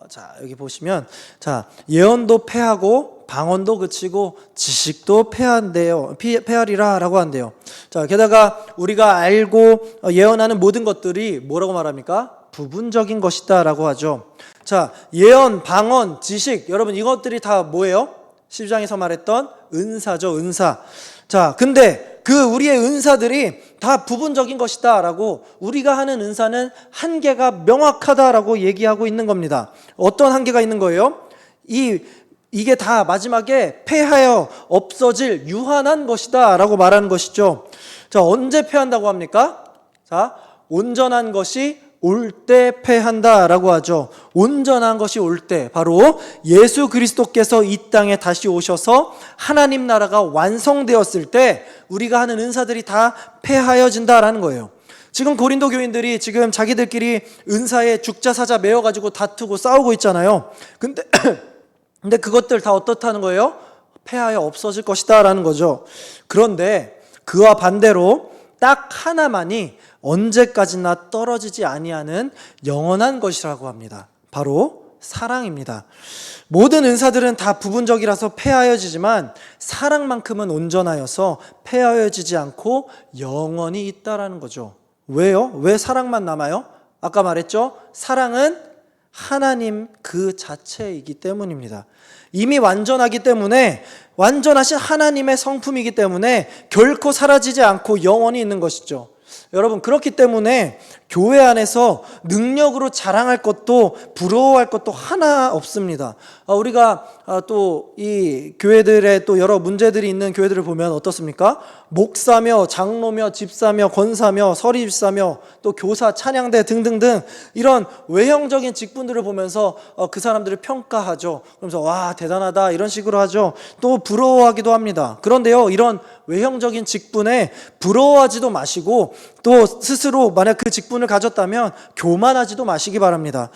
[SPEAKER 1] 자, 여기 보시면, 자, 예언도 패하고 방언도 그치고 지식도 패하리라 라고 한대요. 자, 게다가 우리가 알고 예언하는 모든 것들이 뭐라고 말합니까? 부분적인 것이다 라고 하죠. 자, 예언, 방언, 지식, 여러분 이것들이 다 뭐예요? 12장에서 말했던 은사죠, 은사. 자, 근데 그 우리의 은사들이 다 부분적인 것이다 라고, 우리가 하는 은사는 한계가 명확하다라고 얘기하고 있는 겁니다. 어떤 한계가 있는 거예요? 이게 다 마지막에 패하여 없어질 유한한 것이다 라고 말하는 것이죠. 자, 언제 패한다고 합니까? 자, 온전한 것이 올 때 패한다 라고 하죠. 온전한 것이 올 때, 바로 예수 그리스도께서 이 땅에 다시 오셔서 하나님 나라가 완성되었을 때 우리가 하는 은사들이 다 패하여진다라는 거예요. 지금 고린도 교인들이 지금 자기들끼리 은사에 죽자사자 매어가지고 다투고 싸우고 있잖아요. 근데 그것들 다 어떻다는 거예요? 패하여 없어질 것이다 라는 거죠. 그런데 그와 반대로 딱 하나만이 언제까지나 떨어지지 아니하는 영원한 것이라고 합니다. 바로 사랑입니다. 모든 은사들은 다 부분적이라서 패하여지지만 사랑만큼은 온전하여서 패하여지지 않고 영원히 있다라는 거죠. 왜요? 왜 사랑만 남아요? 아까 말했죠? 사랑은 하나님 그 자체이기 때문입니다. 이미 완전하기 때문에, 완전하신 하나님의 성품이기 때문에 결코 사라지지 않고 영원히 있는 것이죠. 여러분, 그렇기 때문에 교회 안에서 능력으로 자랑할 것도 부러워할 것도 하나 없습니다. 우리가 또 이 교회들의 또 여러 문제들이 있는 교회들을 보면 어떻습니까? 목사며 장로며 집사며 권사며 서리집사며 또 교사, 찬양대 등등등 이런 외형적인 직분들을 보면서 그 사람들을 평가하죠. 그러면서 와 대단하다 이런 식으로 하죠. 또 부러워하기도 합니다. 그런데요, 이런 외형적인 직분에 부러워하지도 마시고 또 스스로 만약 그 직분을 가졌다면 교만하지도 마시기 바랍니다.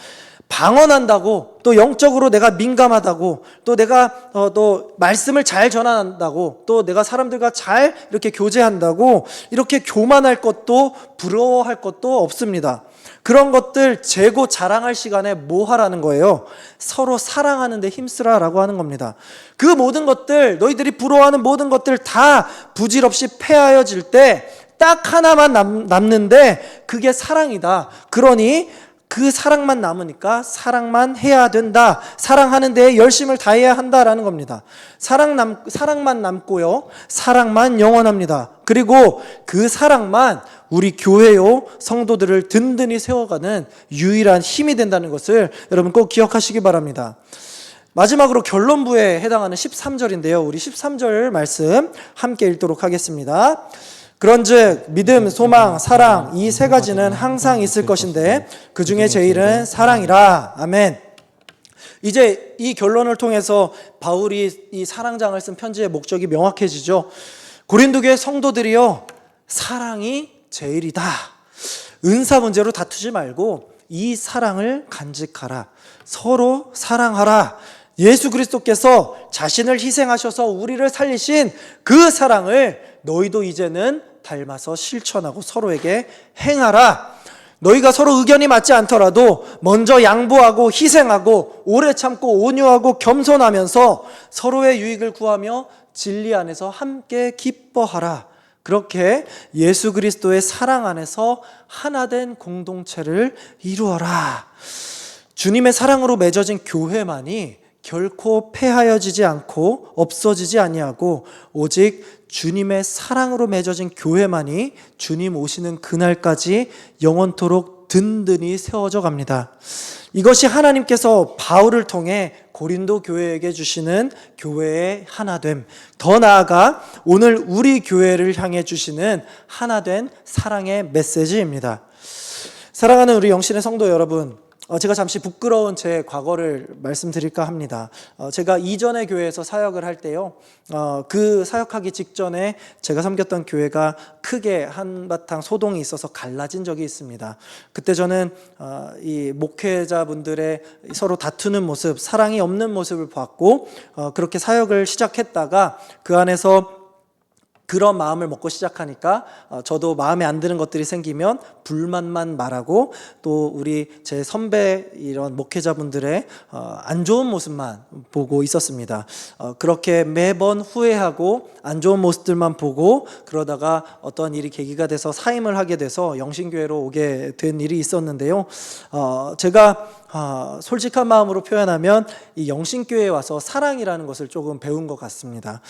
[SPEAKER 1] 방언한다고 또 영적으로 내가 민감하다고 또 내가 또 말씀을 잘 전한다고 또 내가 사람들과 잘 이렇게 교제한다고 이렇게 교만할 것도 부러워할 것도 없습니다. 그런 것들 재고 자랑할 시간에 뭐 하라는 거예요? 서로 사랑하는 데 힘쓰라라고 하는 겁니다. 그 모든 것들, 너희들이 부러워하는 모든 것들 다 부질없이 패하여질 때 딱 하나만 남는데 그게 사랑이다. 그러니 그 사랑만 남으니까 사랑만 해야 된다. 사랑하는 데에 열심을 다해야 한다라는 겁니다. 사랑만 남고요. 사랑만 영원합니다. 그리고 그 사랑만 우리 교회요 성도들을 든든히 세워가는 유일한 힘이 된다는 것을 여러분 꼭 기억하시기 바랍니다. 마지막으로 결론부에 해당하는 13절인데요. 우리 13절 말씀 함께 읽도록 하겠습니다. 그런즉 믿음, 소망, 사랑 이 세 가지는 항상 있을 것인데 그 중에 제일은 사랑이라. 아멘. 이제 이 결론을 통해서 바울이 이 사랑장을 쓴 편지의 목적이 명확해지죠. 고린도 교회 성도들이요, 사랑이 제일이다. 은사 문제로 다투지 말고 이 사랑을 간직하라. 서로 사랑하라. 예수 그리스도께서 자신을 희생하셔서 우리를 살리신 그 사랑을 너희도 이제는 닮아서 실천하고 서로에게 행하라. 너희가 서로 의견이 맞지 않더라도 먼저 양보하고 희생하고 오래 참고 온유하고 겸손하면서 서로의 유익을 구하며 진리 안에서 함께 기뻐하라. 그렇게 예수 그리스도의 사랑 안에서 하나된 공동체를 이루어라. 주님의 사랑으로 맺어진 교회만이 결코 패하여지지 않고 없어지지 아니하고 오직 주님의 사랑으로 맺어진 교회만이 주님 오시는 그날까지 영원토록 든든히 세워져 갑니다. 이것이 하나님께서 바울을 통해 고린도 교회에게 주시는 교회의 하나됨, 더 나아가 오늘 우리 교회를 향해 주시는 하나된 사랑의 메시지입니다. 사랑하는 우리 영신의 성도 여러분, 제가 잠시 부끄러운 제 과거를 말씀드릴까 합니다. 제가 이전의 교회에서 사역을 할 때요, 그 사역하기 직전에 제가 섬겼던 교회가 크게 한바탕 소동이 있어서 갈라진 적이 있습니다. 그때 저는 이 목회자분들의 서로 다투는 모습, 사랑이 없는 모습을 봤고 그렇게 사역을 시작했다가 그 안에서 그런 마음을 먹고 시작하니까 저도 마음에 안 드는 것들이 생기면 불만만 말하고 또 우리 제 선배 이런 목회자분들의 안 좋은 모습만 보고 있었습니다. 그렇게 매번 후회하고 안 좋은 모습들만 보고 그러다가 어떤 일이 계기가 돼서 사임을 하게 돼서 영신교회로 오게 된 일이 있었는데요. 제가 솔직한 마음으로 표현하면 이 영신교회에 와서 사랑이라는 것을 조금 배운 것 같습니다.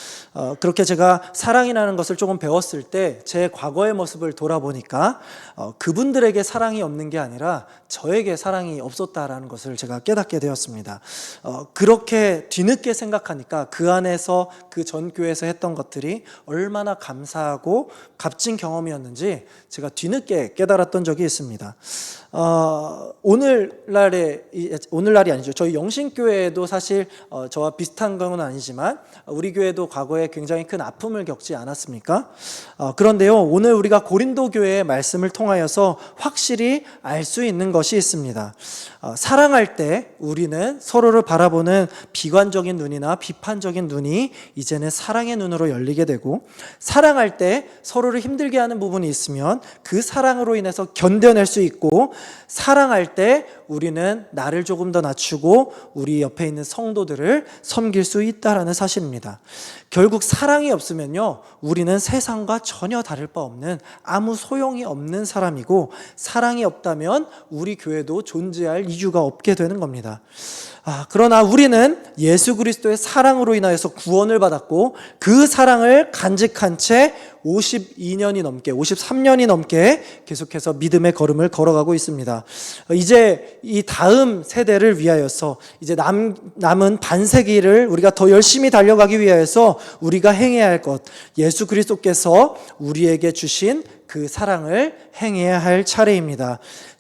[SPEAKER 1] 그렇게 제가 사랑이라는 것을 조금 배웠을 때 제 과거의 모습을 돌아보니까 그분들에게 사랑이 없는 게 아니라 저에게 사랑이 없었다라는 것을 제가 깨닫게 되었습니다. 그렇게 뒤늦게 생각하니까 그 안에서 그 전 교회에서 했던 것들이 얼마나 감사하고 값진 경험이었는지 제가 뒤늦게 깨달았던 적이 있습니다. 오늘날의 오늘날이 아니죠. 저희 영신교회에도 사실 저와 비슷한 경우는 아니지만 우리 교회도 과거에 굉장히 큰 아픔을 겪지 않았습니까? 그런데요, 오늘 우리가 고린도 교회의 말씀을 통하여서 확실히 알 수 있는 것이 있습니다. 사랑할 때 우리는 서로를 바라보는 비관적인 눈이나 비판적인 눈이 이제는 사랑의 눈으로 열리게 되고, 사랑할 때 서로를 힘들게 하는 부분이 있으면 그 사랑으로 인해서 견뎌낼 수 있고, 사랑할 때 우리는 나를 조금 더 낮추고 우리 옆에 있는 성도들을 섬길 수 있다라는 사실입니다. 결국 사랑이 없으면요, 우리는 세상과 전혀 다를 바 없는 아무 소용이 없는 사람이고, 사랑이 없다면 우리 교회도 존재할 이유가 없게 되는 겁니다. 그러나 우리는 예수 그리스도의 사랑으로 인하여서 구원을 받았고, 그 사랑을 간직한 채 52년이 넘게, 53년이 넘게 계속해서 믿음의 걸음을 걸어가고 있습니다. 이제 이 다음 세대를 위하여서, 이제 남은 반세기를 우리가 더 열심히 달려가기 위하여서 우리가 행해야 할 것, 예수 그리스도께서 우리에게 주신 그 사랑을 행해야 할 차례입니다.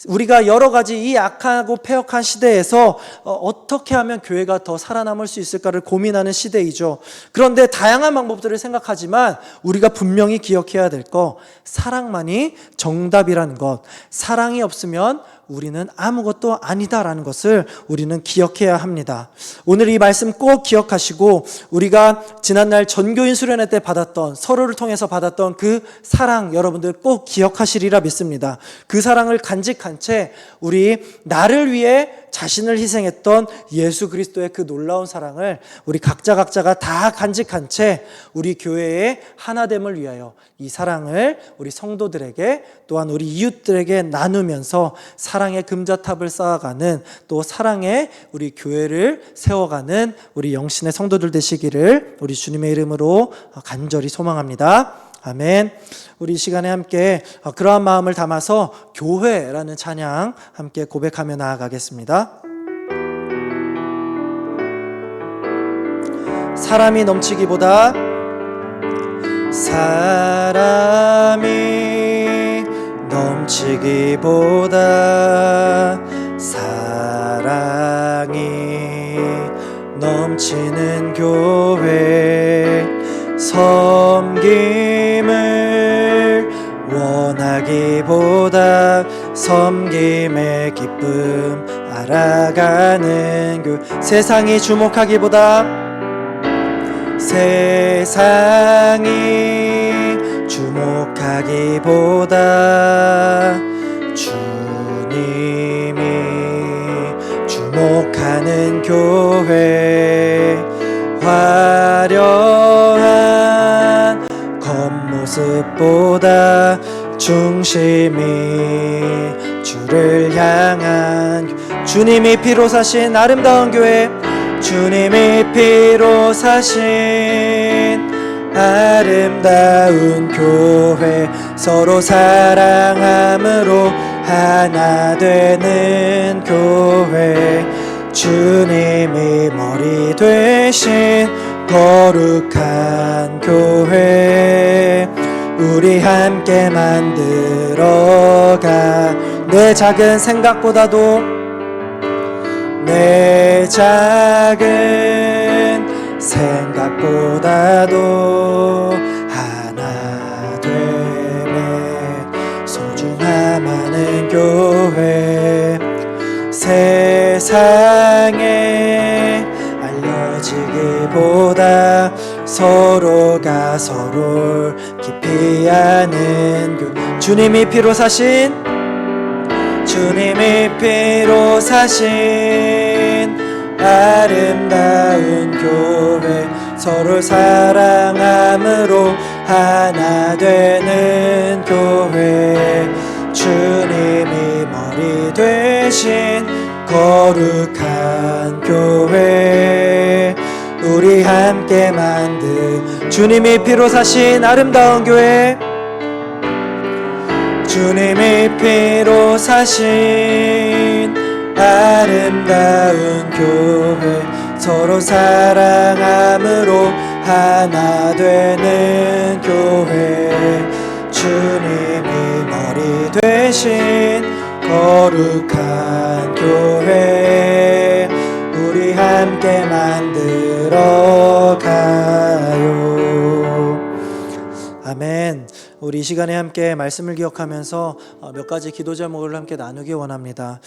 [SPEAKER 1] 우리가 여러 가지 이 악하고 패역한 시대에서 어떻게 하면 교회가 더 살아남을 수 있을까를 고민하는 시대이죠. 그런데 다양한 방법들을 생각하지만 우리가 분명히 기억해야 될 것, 사랑만이 정답이라는 것, 사랑이 없으면 우리는 아무것도 아니다라는 것을 우리는 기억해야 합니다. 오늘 이 말씀 꼭 기억하시고, 우리가 지난날 전교인 수련회 때 받았던, 서로를 통해서 받았던 그 사랑, 여러분들 꼭 기억하시리라 믿습니다. 그 사랑을 간직한 채 우리 나를 위해 자신을 희생했던 예수 그리스도의 그 놀라운 사랑을 우리 각자가 다 간직한 채 우리 교회의 하나됨을 위하여 이 사랑을 우리 성도들에게, 또한 우리 이웃들에게 나누면서 사랑의 금자탑을 쌓아가는, 또 사랑의 우리 교회를 세워가는 우리 영신의 성도들 되시기를 우리 주님의 이름으로 간절히 소망합니다. 아멘. 우리 이 시간에 함께 그러한 마음을 담아서 교회라는 찬양 함께 고백하며 나아가겠습니다. 사람이 넘치기보다 사랑이 넘치는 교회, 섬김을 원하기보다 섬김의 기쁨 알아가는 교회, 세상이 주목하기보다 주님이 주목하는 교회, 화려한 겉모습보다 중심이 주를 향한, 주님이 피로 사신 아름다운 교회, 주님이 피로 사신 아름다운 교회, 서로 사랑함으로 하나 되는 교회, 주님이 머리 되신 거룩한 교회, 우리 함께 만들어가, 내 작은 생각보다도, 내 작은 생각보다도 하나 되네 소중함하는 교회, 세상에 알려지기보다 서로가 서로를 깊이 아는 교회, 주님이 피로 사신 아름다운 교회, 서로 사랑함으로 하나 되는 교회, 주님이 머리 되신 거룩한 교회, 우리 함께 만든, 주님이 피로 사신 아름다운 교회, 주님이 피로 사신 아름다운 교회, 서로 사랑함으로 하나 되는 교회, 주님이 머리 되신 거룩한 교회, 만들어 가요. 아멘. 우리 이 시간에 함께 말씀을 기억하면서 몇 가지 기도 제목을 함께 나누기 원합니다.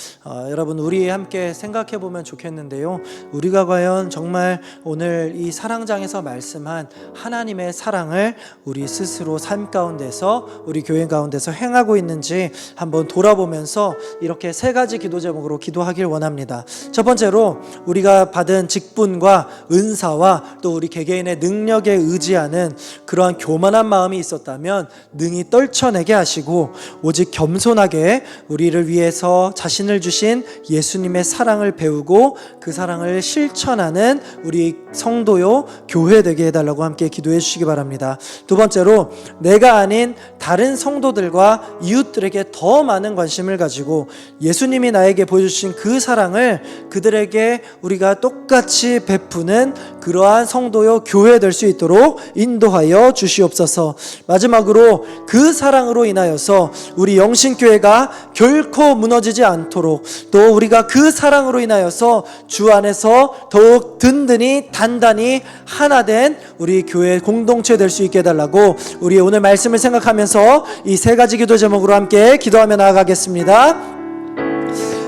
[SPEAKER 1] 여러분, 우리 함께 생각해 보면 좋겠는데요. 우리가 과연 정말 오늘 이 사랑장에서 말씀한 하나님의 사랑을 우리 스스로 삶 가운데서, 우리 교회 가운데서 행하고 있는지 한번 돌아보면서 이렇게 세 가지 기도 제목으로 기도하길 원합니다. 첫 번째로, 우리가 받은 직분과 은사와 또 우리 개개인의 능력에 의지하는 그러한 교만한 마음이 있었다면 능히 떨쳐내게 하시고, 오직 겸손하게 우리를 위해서 자신을 주신 예수님의 사랑을 배우고 그 사랑을 실천하는 우리 성도요 교회 되게 해달라고 함께 기도해 주시기 바랍니다. 두 번째로, 내가 아닌 다른 성도들과 이웃들에게 더 많은 관심을 가지고 예수님이 나에게 보여주신 그 사랑을 그들에게 우리가 똑같이 베푸는 그러한 성도요 교회 될 수 있도록 인도하여 주시옵소서. 마지막으로, 그 사랑으로 인하여서 우리 영신교회가 결코 무너지지 않도록, 또 우리가 그 사랑으로 인하여서 주 안에서 더욱 든든히 단단히 하나 된 우리 교회 공동체 될 수 있게 해달라고, 우리 오늘 말씀을 생각하면서 이 세 가지 기도 제목으로 함께 기도하며 나아가겠습니다.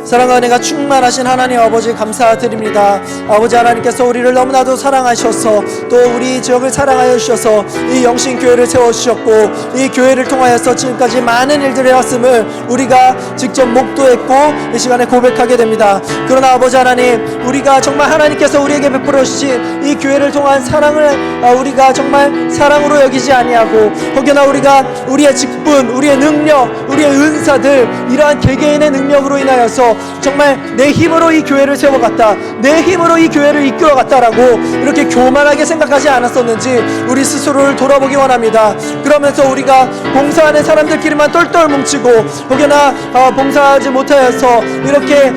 [SPEAKER 1] 사랑과 은혜가 충만하신 하나님 아버지, 감사드립니다. 아버지 하나님께서 우리를 너무나도 사랑하셔서 또 우리 지역을 사랑하여 주셔서 이 영신교회를 세워주셨고, 이 교회를 통하여서 지금까지 많은 일들이 왔음을 우리가 직접 목도했고 이 시간에 고백하게 됩니다. 그러나 아버지 하나님, 우리가 정말 하나님께서 우리에게 베풀어 주신 이 교회를 통한 사랑을 우리가 정말 사랑으로 여기지 아니하고, 혹여나 우리가 우리의 직분, 우리의 능력, 우리의 은사들, 이러한 개개인의 능력으로 인하여서 정말 내 힘으로 이 교회를 세워갔다, 내 힘으로 이 교회를 이끌어갔다라고 이렇게 교만하게 생각하지 않았었는지 우리 스스로를 돌아보기 원합니다. 그러면서 우리가 봉사하는 사람들끼리만 똘똘 뭉치고, 혹여나 봉사하지 못하여서 이렇게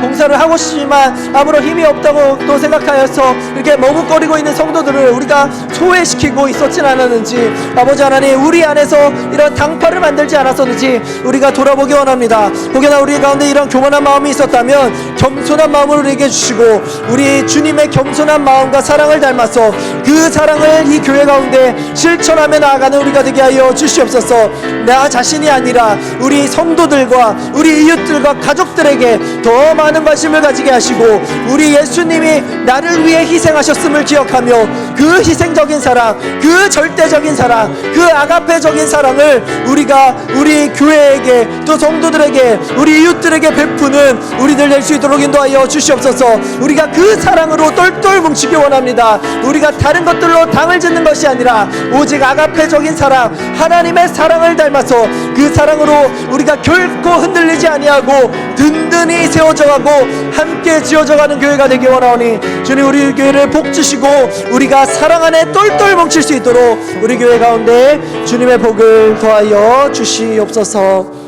[SPEAKER 1] 봉사를 하고 싶지만 아무런 힘이 없다고 또 생각하여서 이렇게 머뭇거리고 있는 성도들을 우리가 소외시키고 있었진 않았는지, 아버지 하나님, 우리 안에서 이런 당파를 만들지 않았었는지 우리가 돌아보기 원합니다. 혹여나 우리 가운데 이런 교만한 마음이 있었다면 겸손한 마음을 우리에게 주시고, 우리 주님의 겸손한 마음과 사랑을 닮아서 그 사랑을 이 교회 가운데 실천하며 나아가는 우리가 되게 하여 주시옵소서. 나 자신이 아니라 우리 성도들과 우리 이웃들과 가족들에게 더 많은 관심을 가지게 하시고, 우리 예수님이 나를 위해 희생하셨음을 기억하며 그 희생적인 사랑, 그 절대적인 사랑, 그 아가페적인 사랑을 우리가 우리 교회에게, 또 성도들에게, 우리 이웃들에게 베푸는 우리들 될 수 있도록 인도하여 주시옵소서. 우리가 그 사랑으로 똘똘 뭉치기 원합니다. 우리가 다른 것들로 당을 짓는 것이 아니라 오직 아가페적인 사랑, 하나님의 사랑을 닮아서 그 사랑으로 우리가 결코 흔들리지 아니하고 든든히 세워져가고 함께 지어져가는 교회가 되기 원하오니, 주님, 우리 교회를 복 주시고 우리가 사랑 안에 똘똘 뭉칠 수 있도록 우리 교회 가운데 주님의 복을 더하여 주시옵소서.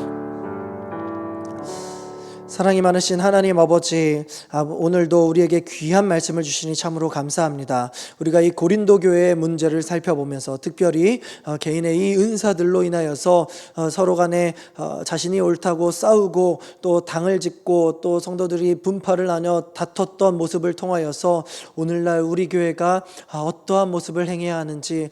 [SPEAKER 1] 사랑이 많으신 하나님 아버지, 오늘도 우리에게 귀한 말씀을 주시니 참으로 감사합니다. 우리가 이 고린도 교회의 문제를 살펴보면서 특별히 개인의 이 은사들로 인하여서 서로 간에 자신이 옳다고 싸우고 또 당을 짓고 또 성도들이 분파를 나뉘어 다퉜던 모습을 통하여서 오늘날 우리 교회가 어떠한 모습을 행해야 하는지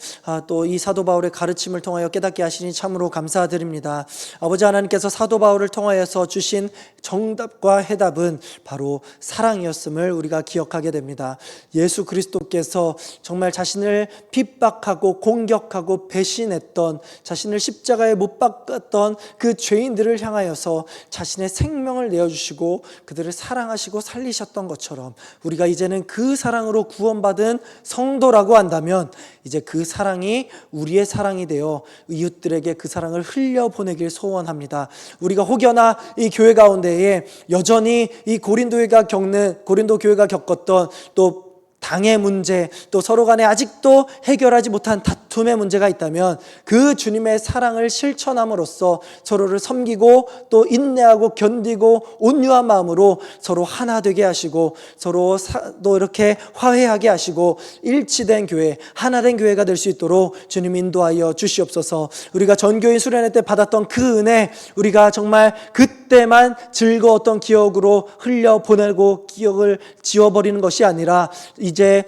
[SPEAKER 1] 또 이 사도 바울의 가르침을 통하여 깨닫게 하시니 참으로 감사드립니다. 아버지 하나님께서 사도 바울을 통하여서 주신 정답과 해답은 바로 사랑이었음을 우리가 기억하게 됩니다. 예수 그리스도께서 정말 자신을 핍박하고 공격하고 배신했던, 자신을 십자가에 못 박았던 그 죄인들을 향하여서 자신의 생명을 내어주시고 그들을 사랑하시고 살리셨던 것처럼, 우리가 이제는 그 사랑으로 구원받은 성도라고 한다면 이제 그 사랑이 우리의 사랑이 되어 이웃들에게 그 사랑을 흘려보내길 소원합니다. 우리가 혹여나 이 교회 가운데에 여전히 이 고린도 교회가 겪었던 또 당의 문제, 또 서로 간에 아직도 해결하지 못한 다툼의 문제가 있다면 그 주님의 사랑을 실천함으로써 서로를 섬기고 또 인내하고 견디고 온유한 마음으로 서로 하나 되게 하시고 서로 또 이렇게 화해하게 하시고 일치된 교회, 하나 된 교회가 될 수 있도록 주님 인도하여 주시옵소서. 우리가 전교인 수련회 때 받았던 그 은혜, 우리가 정말 그 그때만 즐거웠던 기억으로 흘려보내고 기억을 지워버리는 것이 아니라 이제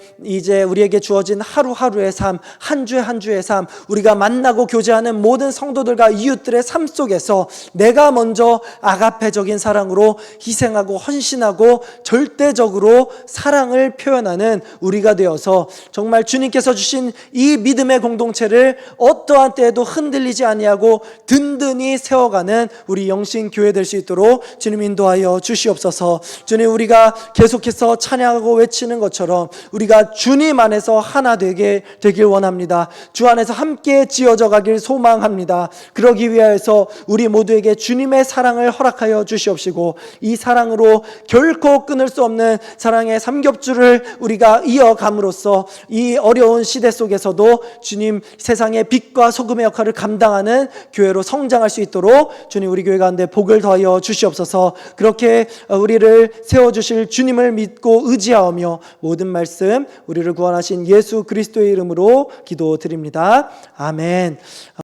[SPEAKER 1] 우리에게 주어진 하루하루의 삶, 한 주의 한 주의 삶, 우리가 만나고 교제하는 모든 성도들과 이웃들의 삶 속에서 내가 먼저 아가페적인 사랑으로 희생하고 헌신하고 절대적으로 사랑을 표현하는 우리가 되어서 정말 주님께서 주신 이 믿음의 공동체를 어떠한 때에도 흔들리지 아니하고 든든히 세워가는 우리 영신교회 될 수 있도록 주님 인도하여 주시옵소서. 주님, 우리가 계속해서 찬양하고 외치는 것처럼 우리가 주님 안에서 하나 되길 원합니다. 주 안에서 함께 지어져 가길 소망합니다. 그러기 위하여서 우리 모두에게 주님의 사랑을 허락하여 주시옵시고 이 사랑으로 결코 끊을 수 없는 사랑의 삼겹줄을 우리가 이어감으로써 이 어려운 시대 속에서도 주님 세상의 빛과 소금의 역할을 감당하는 교회로 성장할 수 있도록 주님 우리 교회 가운데 복을 더하여 주시옵소서. 그렇게 우리를 세워주실 주님을 믿고 의지하며 모든 말씀 우리를 구원하신 예수 그리스도의 이름으로 기도드립니다. 아멘.